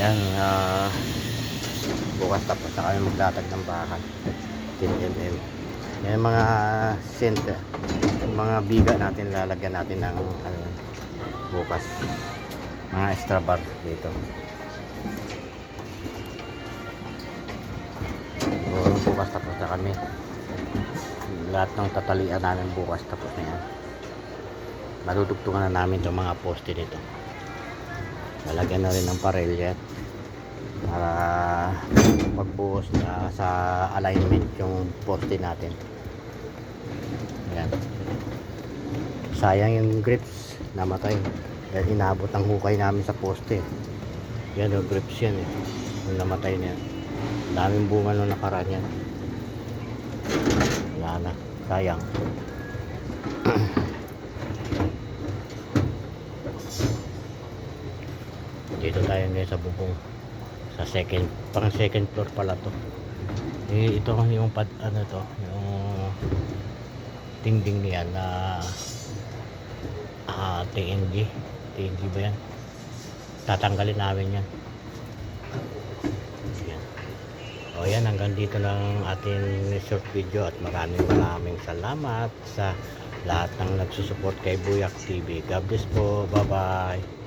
Yan, bukas tapos na kami maglatag ng bahay. 10 mm. Yan mga center, mga biga natin lalagyan natin ng ano, bukas. Mga extra bar dito. So, bukas tapos na kami. Lahat ng tatalian namin bukas tapos na yan. Matutugtungan na namin itong mga poste dito. Lalagyan na rin ng parelya para pagbuhos na sa alignment yung poste natin. Ayan. Sayang yung grips, namatay dahil inabot ang hukay namin sa poste. Yan yung grips yan eh, yung namatay niya. Daming bunga nung nakaraan yan. Wala na, sayang. Dito tayo ngayon sa bubong, sa pang second floor pala to. Ito yung ano to, yung dingding niyan na TNG ba yan? Tatanggalin namin yan. O yan, hanggang dito lang ating short video at maraming salamat sa lahat ng nagsusupport kay Buyak TV. God bless po, bye bye.